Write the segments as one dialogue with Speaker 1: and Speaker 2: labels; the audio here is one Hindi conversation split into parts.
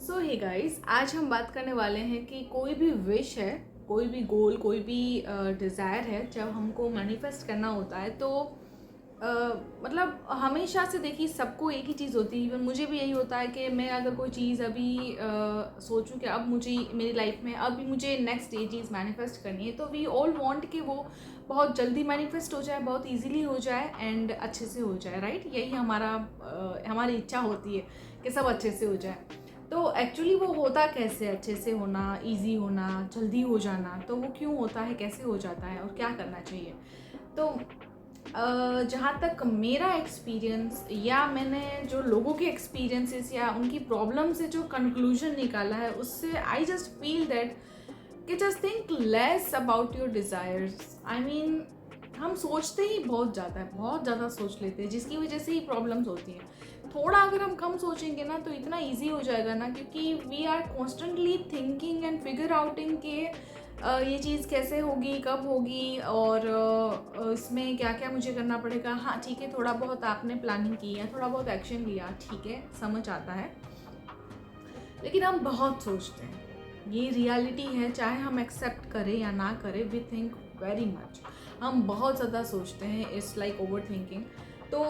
Speaker 1: सो हे गाइस, आज हम बात करने वाले हैं कि कोई भी विश है, कोई भी गोल, कोई भी डिज़ायर है, जब हमको मैनिफेस्ट करना होता है तो मतलब हमेशा से देखिए सबको एक ही चीज़ होती है। इवन मुझे भी यही होता है कि मैं अगर कोई चीज़ अभी सोचूं कि अब मुझे मेरी लाइफ में अभी मुझे नेक्स्ट ये चीज़ मैनिफेस्ट करनी है, तो वी ऑल वांट कि वो बहुत जल्दी मैनिफेस्ट हो जाए, बहुत इजीली हो जाए एंड अच्छे से हो जाए, राइट। यही हमारी इच्छा होती है कि सब अच्छे से हो जाए। तो एक्चुअली वो होता कैसे, अच्छे से होना, इजी होना, जल्दी हो जाना, तो वो क्यों होता है, कैसे हो जाता है और क्या करना चाहिए। तो जहाँ तक मेरा एक्सपीरियंस या मैंने जो लोगों के एक्सपीरियंसेस या उनकी प्रॉब्लम से जो कंक्लूजन निकाला है, उससे आई जस्ट फील दैट कि just think less about your desires. I mean हम सोचते ही बहुत ज़्यादा सोच लेते हैं, जिसकी वजह से ही प्रॉब्लम्स होती हैं। थोड़ा अगर हम कम सोचेंगे ना तो इतना इजी हो जाएगा ना, क्योंकि we are constantly thinking and figure outing के ये चीज़ कैसे होगी, कब होगी और इसमें क्या क्या मुझे करना पड़ेगा। हाँ ठीक है, थोड़ा बहुत आपने प्लानिंग की है, थोड़ा बहुत एक्शन लिया, ठीक है, समझ आता है, लेकिन हम बहुत सोचते हैं। ये रियलिटी है, चाहे हम एक्सेप्ट करें या ना करें, वी थिंक वेरी मच। हम बहुत ज़्यादा सोचते हैं, इट्स लाइक ओवर थिंकिंग। तो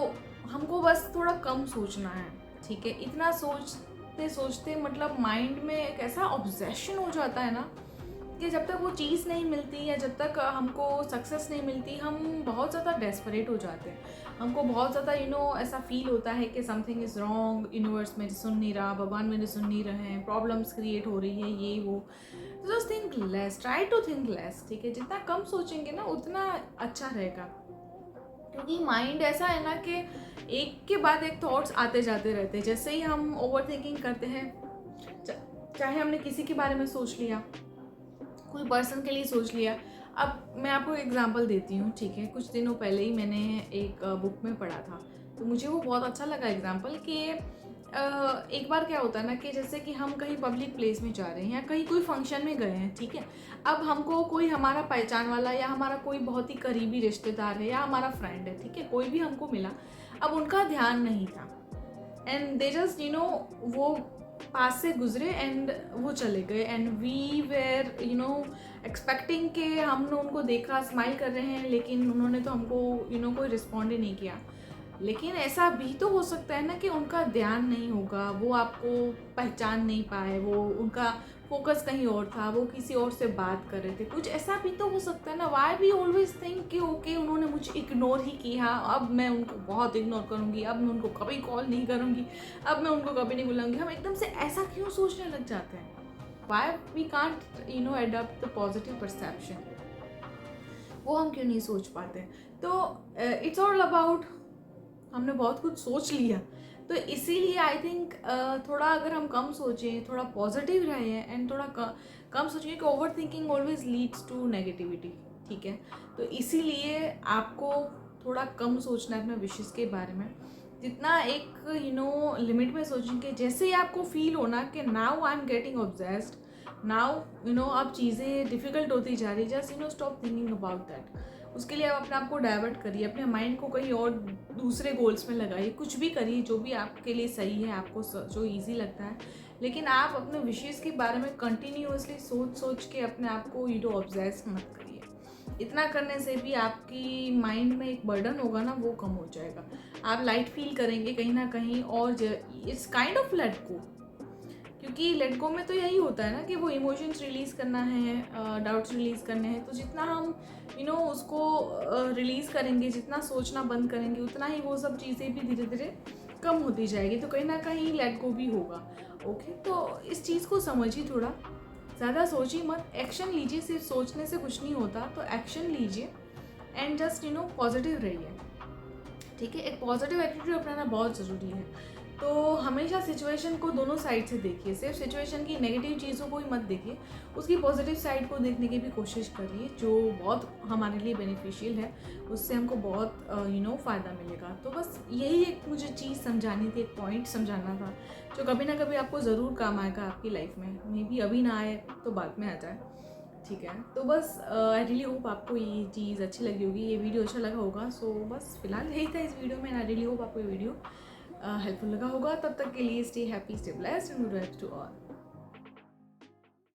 Speaker 1: हमको बस थोड़ा कम सोचना है, ठीक है। इतना सोचते सोचते मतलब माइंड में एक ऐसा ऑब्सेशन हो जाता है ना कि जब तक वो चीज़ नहीं मिलती या जब तक हमको सक्सेस नहीं मिलती, हम बहुत ज़्यादा डेस्परेट हो जाते हैं। हमको बहुत ज़्यादा ऐसा फील होता है कि समथिंग इज़ रॉन्ग, यूनिवर्स मेरी सुन नहीं रहा, भगवान मेरी सुन नहीं रहे हैं, प्रॉब्लम्स क्रिएट हो रही है, ये वो। तो just think less, try to think less, ठीक है। जितना कम सोचेंगे ना उतना अच्छा रहेगा, क्योंकि माइंड ऐसा है ना कि एक के बाद एक थॉट्स आते जाते रहते हैं। जैसे ही हम ओवर थिंकिंग करते हैं, चाहे हमने किसी के बारे में सोच लिया, कोई पर्सन के लिए सोच लिया। अब मैं आपको एग्जांपल देती हूँ, ठीक है। कुछ दिनों पहले ही मैंने एक बुक में पढ़ा था, तो मुझे वो बहुत अच्छा लगा एग्जांपल कि एक बार क्या होता है ना कि जैसे कि हम कहीं पब्लिक प्लेस में जा रहे हैं या कहीं कोई फंक्शन में गए हैं, ठीक है। अब हमको कोई हमारा पहचान वाला या हमारा कोई बहुत ही करीबी रिश्तेदार है या हमारा फ्रेंड है, ठीक है, कोई भी हमको मिला। अब उनका ध्यान नहीं था एंड दे जस्ट वो पास से गुजरे एंड वो चले गए एंड वी वेर एक्सपेक्टिंग कि हमने उनको देखा, स्माइल कर रहे हैं, लेकिन उन्होंने तो हमको कोई रिस्पॉन्ड ही नहीं किया। लेकिन ऐसा भी तो हो सकता है ना कि उनका ध्यान नहीं होगा, वो आपको पहचान नहीं पाए, वो उनका फोकस कहीं और था, वो किसी और से बात कर रहे थे, कुछ ऐसा भी तो हो सकता है ना। वाई वी ऑलवेज थिंक कि ओके उन्होंने मुझे इग्नोर ही किया, अब मैं उनको बहुत इग्नोर करूँगी, अब मैं उनको कभी कॉल नहीं करूँगी, अब मैं उनको कभी नहीं बुलाऊँगी। हम एकदम से ऐसा क्यों सोचने लग जाते हैं? Why we can't adopt the positive perception, वो हम क्यों नहीं सोच पाते? तो इट्स ऑल अबाउट हमने बहुत कुछ सोच लिया, तो इसीलिए आई थिंक थोड़ा अगर हम कम सोचें, थोड़ा पॉजिटिव रहें एंड थोड़ा कम सोचें, कि over thinking always leads to negativity, ठीक है। तो इसीलिए आपको थोड़ा कम सोचना है अपने विशेस के बारे में। जितना एक लिमिट में सोचेंगे, जैसे ही आपको फील होना कि now I am getting obsessed, now अब चीज़ें डिफ़िकल्ट होती जा रही, just stop thinking about that. उसके लिए आप अपने आप को डाइवर्ट करिए, अपने माइंड को कहीं और दूसरे गोल्स में लगाइए, कुछ भी करिए जो भी आपके लिए सही है, आपको जो इजी लगता है। लेकिन आप अपने विशेष के बारे में कंटिन्यूअसली सोच के अपने आप को ऑब्सेस मत करिए। इतना करने से भी आपकी माइंड में एक बर्डन होगा ना, वो कम हो जाएगा, आप लाइट फील करेंगे कहीं ना कहीं। और it's kind of let go, क्योंकि लेट गो में तो यही होता है ना कि वो इमोशंस रिलीज़ करना है, डाउट्स रिलीज़ करने हैं। तो जितना हम उसको रिलीज़ करेंगे, जितना सोचना बंद करेंगे, उतना ही वो सब चीज़ें भी धीरे धीरे कम होती जाएगी, तो कहीं ना कहीं लेट गो भी होगा। ओके, तो इस चीज़ को समझिए, थोड़ा ज़्यादा सोचिए मत, एक्शन लीजिए। सिर्फ सोचने से कुछ नहीं होता, तो एक्शन लीजिए एंड जस्ट पॉजिटिव रहिए, ठीक है। एक पॉजिटिव एटीट्यूड अपनाना बहुत ज़रूरी है। तो हमेशा सिचुएशन को दोनों साइड से देखिए, सिर्फ सिचुएशन की नेगेटिव चीज़ों को ही मत देखिए, उसकी पॉजिटिव साइड को देखने की भी कोशिश करिए, जो बहुत हमारे लिए बेनिफिशियल है, उससे हमको बहुत फ़ायदा मिलेगा। तो बस यही एक मुझे चीज़ समझानी थी, एक पॉइंट समझाना था, जो कभी ना कभी आपको ज़रूर काम आएगा आपकी लाइफ में। मे बी अभी ना आए तो बाद में आ जाए, ठीक है। तो बस आई रियली होप आपको ये चीज़ अच्छी लगी होगी, ये वीडियो अच्छा लगा होगा। सो बस फिलहाल यही था इस वीडियो में, आई रियली होप आपको ये वीडियो हेल्पफुल लगा होगा। तब तक के लिए stay happy, stay blessed and good to all.